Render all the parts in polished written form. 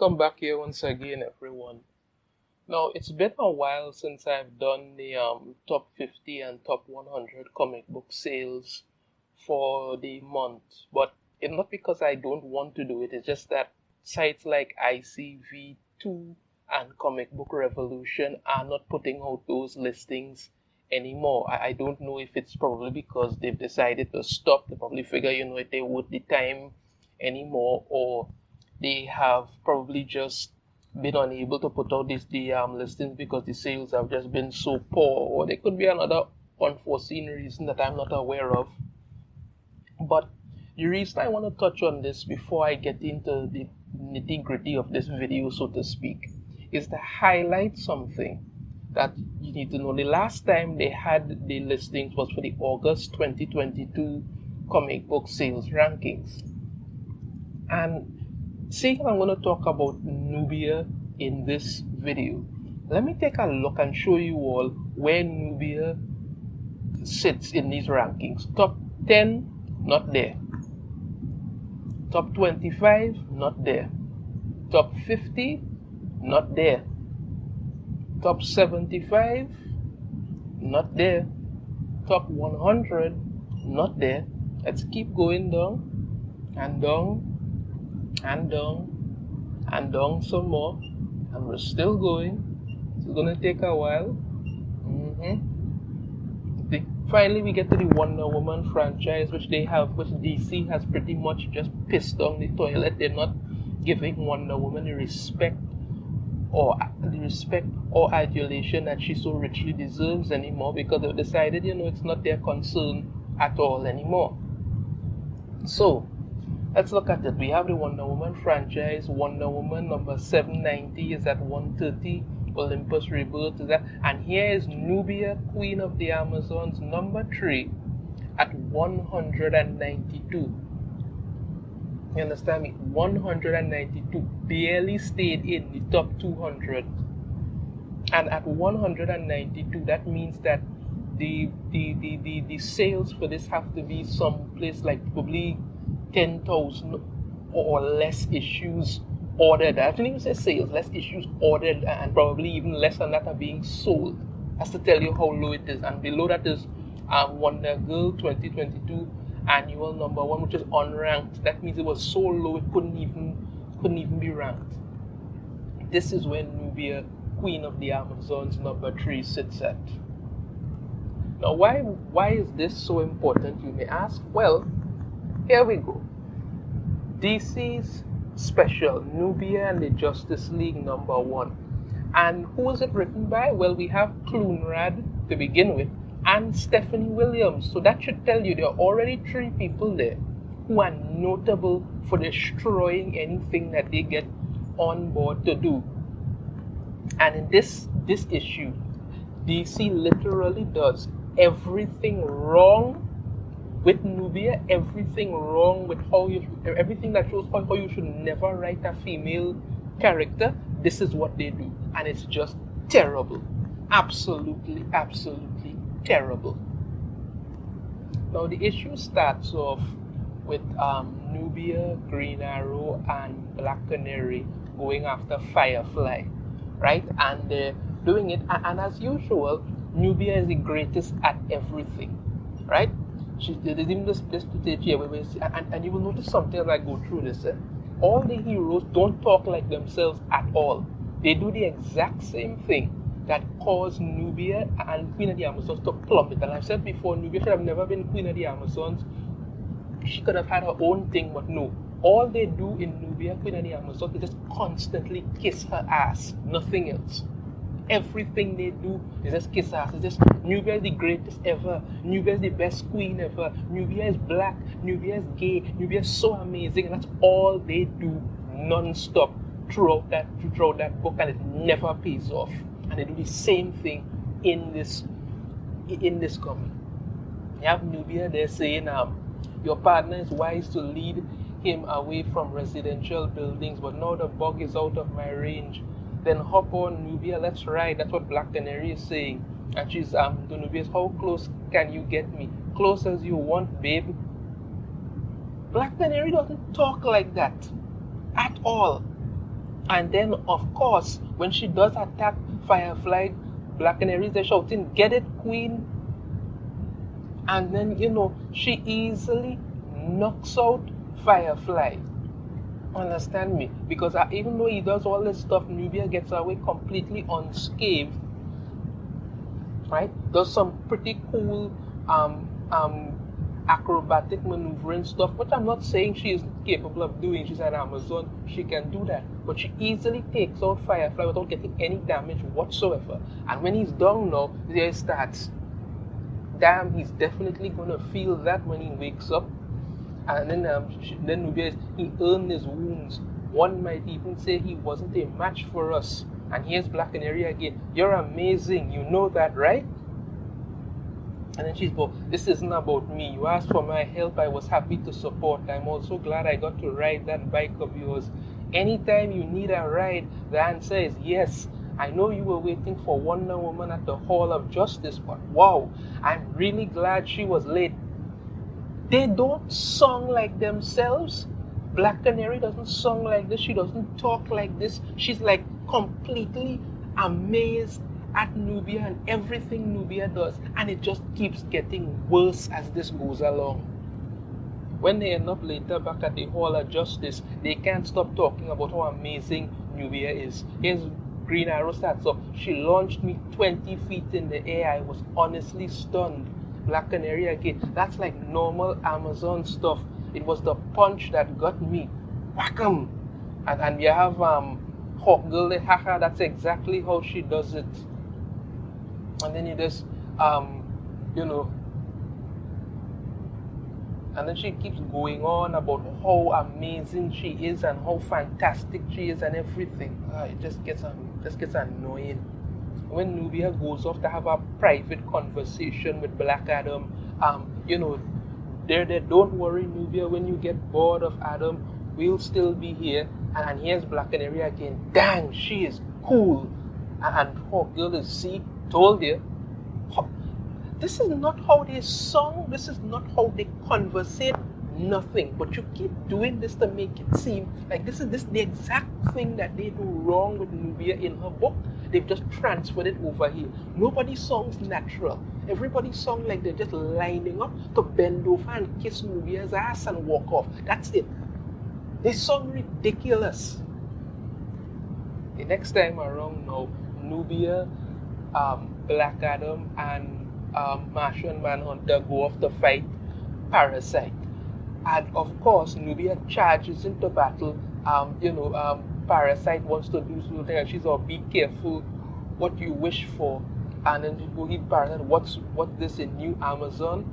Welcome back here once again, everyone. Now, it's been a while since I've done the top 50 and top 100 comic book sales for the month, but it's not because I don't want to do it, it's just that sites like ICV2 and Comic Book Revolution are not putting out those listings anymore. I don't know if it's probably because they've decided to stop. They probably figure, if they would the time anymore, or they have probably just been unable to put out the listings because the sales have just been so poor, or there could be another unforeseen reason that I'm not aware of. But the reason I want to touch on this before I get into the nitty gritty of this video, so to speak, is to highlight something that you need to know. The last time they had the listings was for the August 2022 comic book sales rankings. And seeing I'm going to talk about Nubia in this video, let me take a look and show you all where Nubia sits in these rankings. Top 10, not there. Top 25, not there. Top 50, not there. Top 75, not there. Top 100, not there. Let's keep going down and down and down and down some more, and we're still going. It's gonna take a while. Finally, we get to the Wonder Woman franchise, which DC has pretty much just pissed down the toilet. They're not giving Wonder Woman the respect or adulation that she so richly deserves anymore, because they've decided, it's not their concern at all anymore. So let's look at it. We have the Wonder Woman franchise. Wonder Woman number 790 is at 130. Olympus Rebirth is that. And here is Nubia, Queen of the Amazons, number 3 at 192. You understand me? 192. Barely stayed in the top 200. And at 192, that means that the sales for this have to be someplace like probably 10,000 or less issues ordered. I didn't even say sales, less issues ordered, and probably even less than that are being sold. That's to tell you how low it is. And below that is Wonder Girl 2022 annual number 1, which is unranked. That means it was so low it couldn't even be ranked. This is where Nubia, Queen of the Amazons, number 3 sits at. Now, why is this so important, you may ask? Well, here we go. DC's special, Nubia and the Justice League number 1. And who is it written by? Well, we have Clunrad to begin with, and Stephanie Williams. So that should tell you there are already 3 people there who are notable for destroying anything that they get on board to do. And in this issue, DC literally does everything wrong with Nubia, everything wrong with everything that shows how you should never write a female character. This is what they do, and it's just terrible. Absolutely terrible. Now the issue starts off with Nubia, Green Arrow, and Black Canary going after Firefly, right? And they're doing it, and as usual, Nubia is the greatest at everything, right? There's even this footage here where and you will notice something as I go through this. All the heroes don't talk like themselves at all. They do the exact same thing that caused Nubia and Queen of the Amazons to plummet. And I've said before, Nubia should have never been Queen of the Amazons. She could have had her own thing, but no. All they do in Nubia, Queen of the Amazons, they just constantly kiss her ass, nothing else. Everything they do is just kiss ass. It's just Nubia is the greatest ever. Nubia is the best queen ever. Nubia is black. Nubia is gay. Nubia is so amazing, and that's all they do non-stop throughout that book, and it never pays off. And they do the same thing in this comic. You have Nubia there saying, your partner is wise to lead him away from residential buildings, but now the bug is out of my range. Then hop on, Nubia, let's ride. That's what Black Canary is saying. And she's to Nubia, how close can you get me? Close as you want, babe. Black Canary doesn't talk like that at all. And then, of course, when she does attack Firefly, Black Canary is shouting, "Get it, Queen!" And then, she easily knocks out Firefly. Understand me? Because even though he does all this stuff, Nubia gets away completely unscathed. Right? Does some pretty cool acrobatic maneuvering stuff, which I'm not saying she is capable of doing. She's an Amazon, she can do that. But she easily takes out Firefly without getting any damage whatsoever. And when he's down now, there he starts. Damn, he's definitely gonna feel that when he wakes up. And then Nubia, he earned his wounds. One might even say he wasn't a match for us. And here's Black Canary again. You're amazing, you know that, right? And then she's like, "This isn't about me. You asked for my help. I was happy to support. I'm also glad I got to ride that bike of yours. Anytime you need a ride, the answer is yes. I know you were waiting for Wonder Woman at the Hall of Justice, but wow, I'm really glad she was late." They don't song like themselves. Black Canary doesn't song like this. She doesn't talk like this. She's like completely amazed at Nubia and everything Nubia does, and it just keeps getting worse as this goes along. When they end up later back at the Hall of Justice, they can't stop talking about how amazing Nubia is. Here's Green Arrow starts up. "She launched me 20 feet in the air. I was honestly stunned." Black Canary again. "That's like normal Amazon stuff. It was the punch that got me. Whack 'em." And you have Hawk Girl, haha, that's exactly how she does it. And then you just, and then she keeps going on about how amazing she is and how fantastic she is and everything. It just gets annoying. When Nubia goes off to have a private conversation with Black Adam, there, don't worry, Nubia, when you get bored of Adam, we'll still be here. And here's Black Canary again. Dang, she is cool. And Hawk Girl is, see, told you. This is not how they song, this is not how they conversate, nothing. But you keep doing this to make it seem like this is the exact thing that they do wrong with Nubia in her book. They've just transferred it over here. Nobody songs natural. Everybody songs like they're just lining up to bend over and kiss Nubia's ass and walk off. That's it. They song ridiculous. The next time around now, Nubia, Black Adam, and Martian Manhunter go off to fight Parasite. And of course, Nubia charges into battle. Parasite wants to do something, and she's all, "Be careful what you wish for." And then she go hit Parasite. What's this, a new Amazon?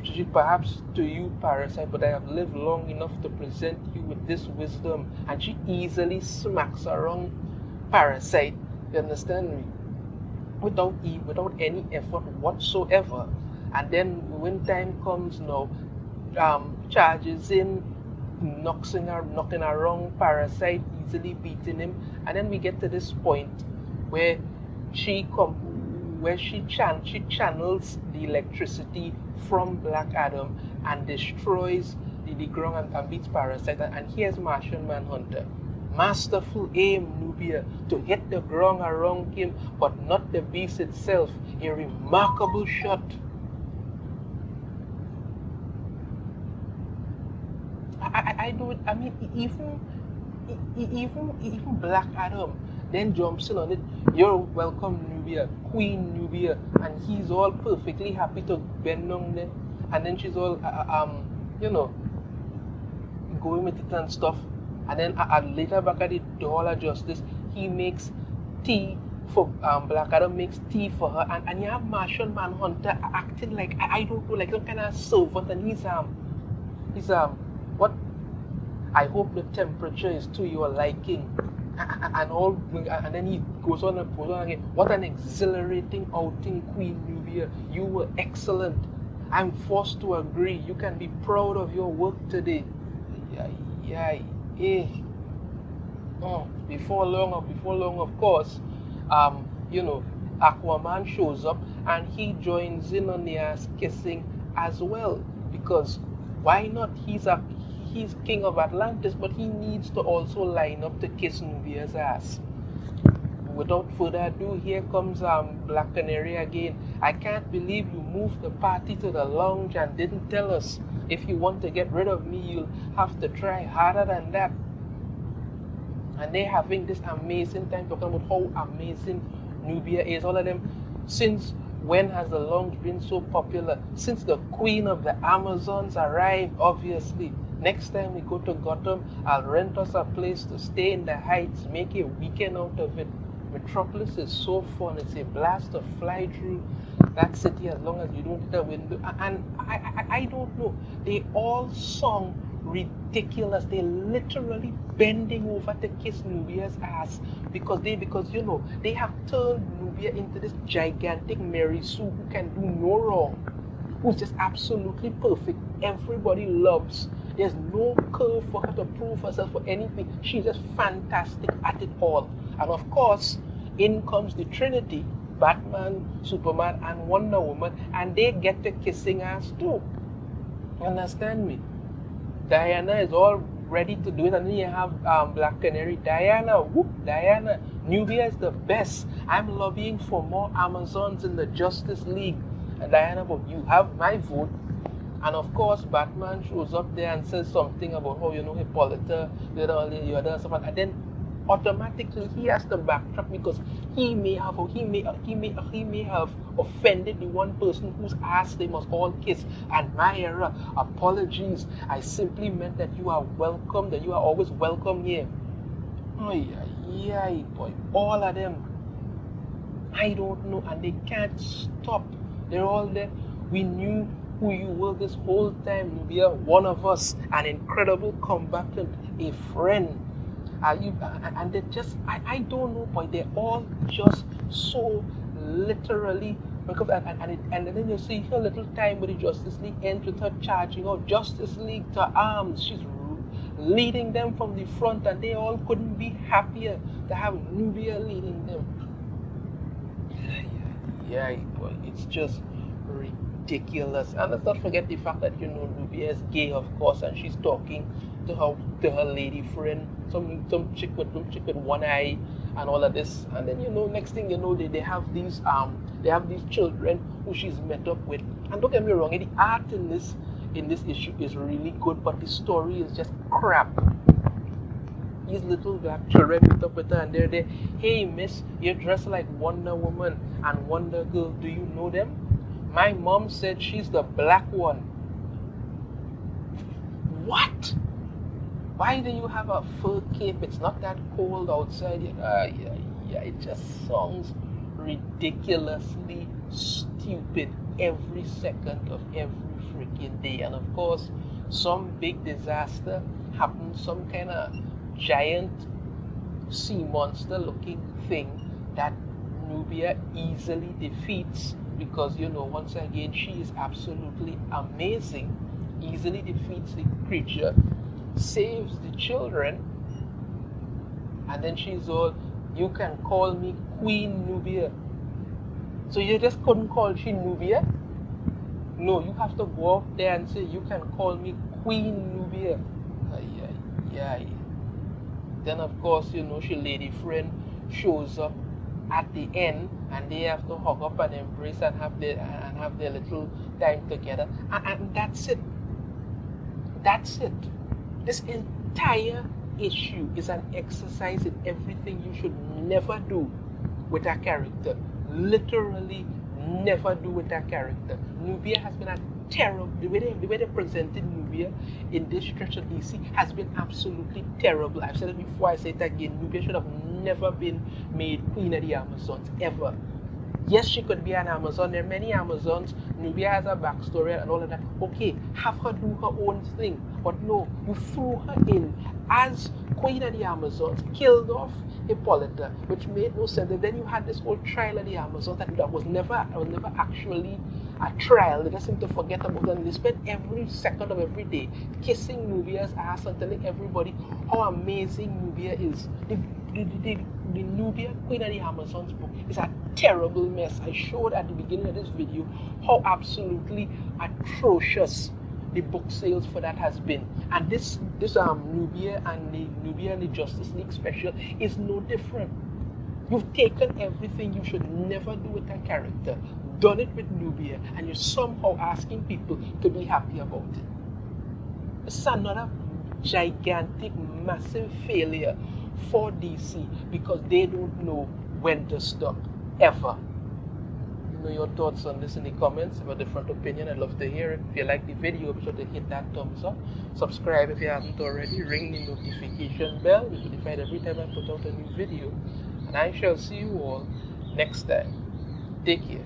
She perhaps to you, Parasite, but I have lived long enough to present you with this wisdom. And she easily smacks around Parasite. You understand me? Without any effort whatsoever. And then when time comes now, charges in, knocking around Parasite, easily beating him. And then we get to this point where she channels the electricity from Black Adam and destroys the ground and beats Parasite. And here's Martian Manhunter. Masterful aim, Nubia, to hit the ground around him, but not the beast itself. A remarkable shot. I do it. I mean, even Black Adam then jumps in on it. "You're welcome, Nubia, Queen Nubia," and he's all perfectly happy to bend down there. And then she's all, going with it and stuff. And then later back at the Hall of Justice, he makes tea for Black Adam, makes tea for her, and you have Martian Manhunter acting like I don't know, like some kind of servant, and he's what? "I hope the temperature is to your liking," and then he goes on again. "What an exhilarating outing, Queen Nubia. You were excellent. I'm forced to agree. You can be proud of your work today." Before long, of course, Aquaman shows up and he joins in on the ass kissing as well, because why not? he's king of Atlantis, but he needs to also line up to kiss Nubia's ass. Without further ado, here comes Black Canary again. I can't believe you moved the party to the lounge and didn't tell us. If you want to get rid of me, you'll have to try harder than that. And they're having this amazing time talking about how amazing Nubia is. All of them, since when has the lounge been so popular? Since the queen of the Amazons arrived, obviously. Next time we go to Gotham, I'll rent us a place to stay in the Heights, make a weekend out of it. Metropolis is so fun. It's a blast to fly through that city as long as you don't hit a window. And I don't know. They all sung ridiculous. They literally bending over to kiss Nubia's ass because you know they have turned Nubia into this gigantic Mary Sue who can do no wrong, who's just absolutely perfect. Everybody loves. There's no curve for her to prove herself for anything. She's just fantastic at it all. And of course, in comes the Trinity, Batman, Superman, and Wonder Woman, and they get to kissing ass too. Understand me? Diana is all ready to do it, and then you have Black Canary. Diana, whoop, Diana. Nubia is the best. I'm lobbying for more Amazons in the Justice League. And Diana, but you have my vote. And of course, Batman shows up there and says something about how, you know, Hippolyta did all the other stuff, and then automatically he has to backtrack because he may have offended the one person whose ass they must all kiss. And my error, apologies. I simply meant that you are welcome, that you are always welcome here. Oh yeah, boy, all of them. I don't know, and they can't stop. They're all there. We knew who you were this whole time, Nubia, one of us, an incredible combatant, a friend. And they just, I don't know, boy, they're all just so literally, because, and then you see her little time with the Justice League ends with her charging out Justice League to arms. She's leading them from the front, and they all couldn't be happier to have Nubia leading them. Yeah, boy, it's just ridiculous. And let's not forget the fact that, you know, Nubia is gay, of course, and she's talking to her lady friend, some chick with one eye and all of this. And then, you know, next thing you know, they have these children who she's met up with. And don't get me wrong, the art in this issue is really good, but the story is just crap. These little black children meet up with her and they're there. Hey miss, you're dressed like Wonder Woman and Wonder Girl. Do you know them? My mom said she's the black one. What? Why do you have a fur cape? It's not that cold outside yet. It just sounds ridiculously stupid every second of every freaking day. And of course, some big disaster happens, some kind of giant sea monster looking thing that Nubia easily defeats because, you know, once again, she is absolutely amazing. Easily defeats the creature, saves the children, and then she's all, you can call me Queen Nubia. So you just couldn't call she Nubia? No, you have to go out there and say, you can call me Queen Nubia. Then of course, you know, she lady friend shows up at the end, and they have to hug up and embrace and have their little time together, and that's it. This entire issue is an exercise in everything you should never do with a character. Literally never do with a character. Nubia has been a terrible, the way they presented Nubia in this stretch of DC has been absolutely terrible. I've said it before, I say it again. Nubia should have never been made Queen of the Amazons, ever. Yes, she could be an Amazon. There are many Amazons. Nubia has a backstory and all of that. Okay, have her do her own thing. But no, you threw her in as Queen of the Amazons, killed off Hippolyta, which made no sense. And then you had this whole trial of the Amazons that was never actually a trial. They just seem to forget about it. And they spent every second of every day kissing Nubia's ass and telling everybody how amazing Nubia is. The Nubia Queen of the Amazons book is a terrible mess. I showed at the beginning of this video how absolutely atrocious the book sales for that has been. And this Nubia and the Justice League special is no different. You've taken everything you should never do with a character, done it with Nubia, and you're somehow asking people to be happy about it. It's another gigantic, massive failure for DC because they don't know when to stop, ever. You know your thoughts on this in the comments. If you have a different opinion, I'd love to hear it. If you like the video, be sure to hit that thumbs up. Subscribe if you haven't already. Ring the notification bell. You'll be notified every time I put out a new video. And I shall see you all next time. Take care.